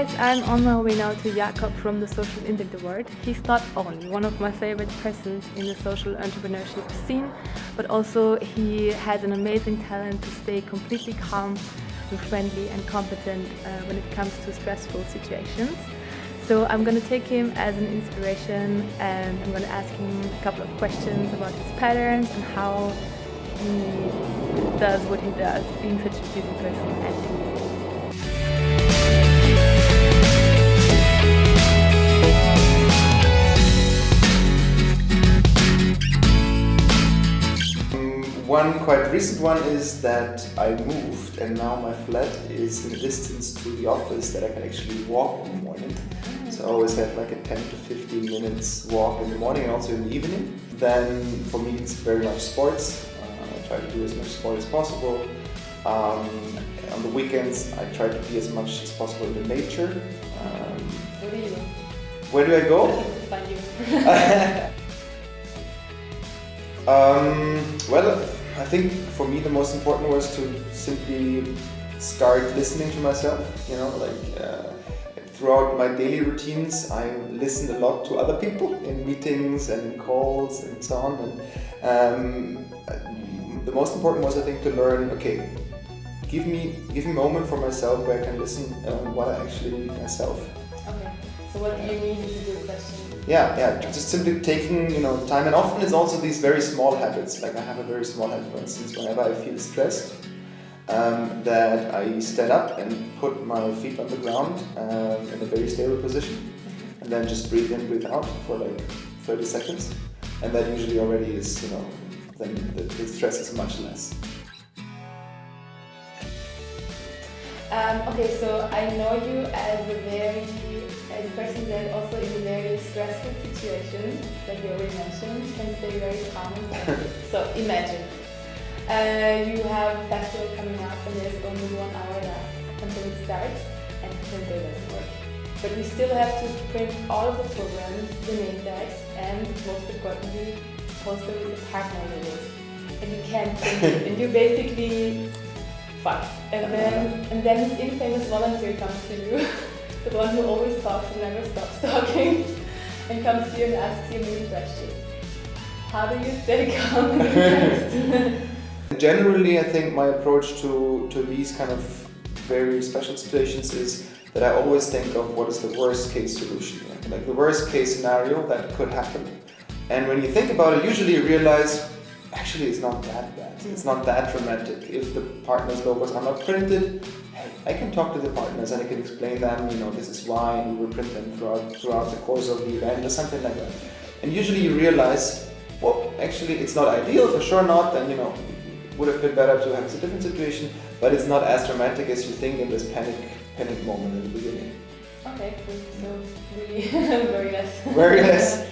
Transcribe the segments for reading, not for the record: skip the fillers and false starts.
guys, I'm on my way now to Jakob from the Social Impact Award. He's not only one of my favorite persons in the social entrepreneurship scene, but also he has an amazing talent to stay completely calm and friendly and competent when it comes to stressful situations. So I'm going to take him as an inspiration, and I'm going to ask him a couple of questions about his patterns and how he does what he does, being such a busy person as he is. One quite recent one is that I moved and now my flat is in a distance to the office that I can actually walk in the morning. So I always have like a 10 to 15 minutes walk in the morning and also in the evening. Then for me it's very much sports. I try to do as much sport as possible. On the weekends I try to be as much as possible in the nature. Where do you go? Where do I go? Find you. Well, I think for me the most important was to simply start listening to myself. Throughout my daily routines, I listened a lot to other people in meetings and in calls and so on. And the most important was, I think, to learn. Okay, give me a moment for myself where I can listen what I actually need myself. Okay. So what do you mean is a good question? Yeah, just simply taking time, and often it's also these very small habits. Like I have a very small habit, for instance, whenever I feel stressed, that I stand up and put my feet on the ground in a very stable position, and then just breathe in, breathe out for like 30 seconds, and that usually already is, then the stress is much less. Okay, so I know you as a person that also in very stressful situations, like you already mentioned, can stay very calm and friendly. So imagine, you have a festival coming up and there's only 1 hour left until it starts and the printer doesn't work. But you still have to print all of the programs, the name tags, and most importantly, poster with the partner logos. And you can't print it, and you basically fuck. And then this infamous volunteer comes to you, the one who always talks and never stops talking, and comes to you and asks you a million questions. How do you stay calm and relaxed? Generally, I think my approach to these kind of very special situations is that I always think of what is the worst case solution, like the worst case scenario that could happen. And when you think about it, usually you realize, actually it's not that bad, it's not that dramatic. If the partners' logos are not printed, hey, I can talk to the partners and I can explain them, this is why, and we will print them throughout the course of the event or something like that. And usually you realize, well, actually it's not ideal, for sure not, and would have been better to have a different situation, but it's not as dramatic as you think in this panic moment in the beginning. Okay, cool. So really very less. Very less.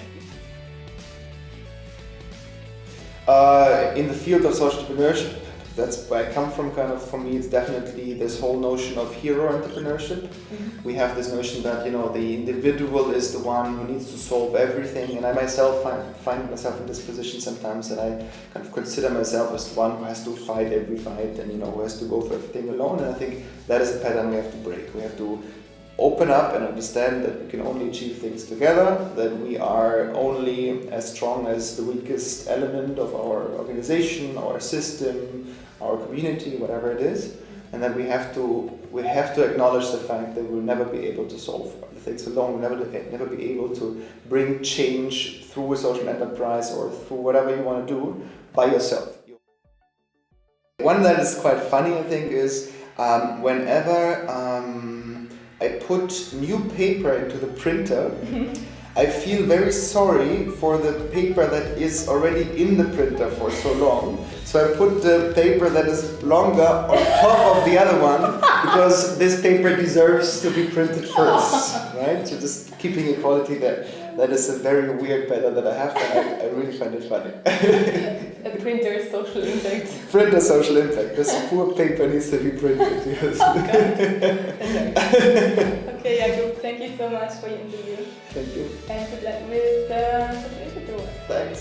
In the field of social entrepreneurship, that's where I come from. For me, it's definitely this whole notion of hero entrepreneurship. Mm-hmm. We have this notion that the individual is the one who needs to solve everything, and I myself find myself in this position sometimes that I kind of consider myself as the one who has to fight every fight and who has to go for everything alone. And I think that is a pattern we have to break. We have to open up and understand that we can only achieve things together, that we are only as strong as the weakest element of our organization, our system, our community, whatever it is, and that we have to acknowledge the fact that we'll never be able to solve the things alone. We'll never be able to bring change through a social enterprise or through whatever you want to do by yourself. One that is quite funny, I think, is whenever I put new paper into the printer, I feel very sorry for the paper that is already in the printer for so long. So I put the paper that is longer on top of the other one, because this paper deserves to be printed first, right? So just keeping equality there. That is a very weird pattern that I have, and I really find it funny. A printer's social impact. Printer social impact. This poor paper needs to be printed. Yes. Okay, Jakob, thank you so much for your interview. Thank you. And good luck with the Social Impact Award. Thanks.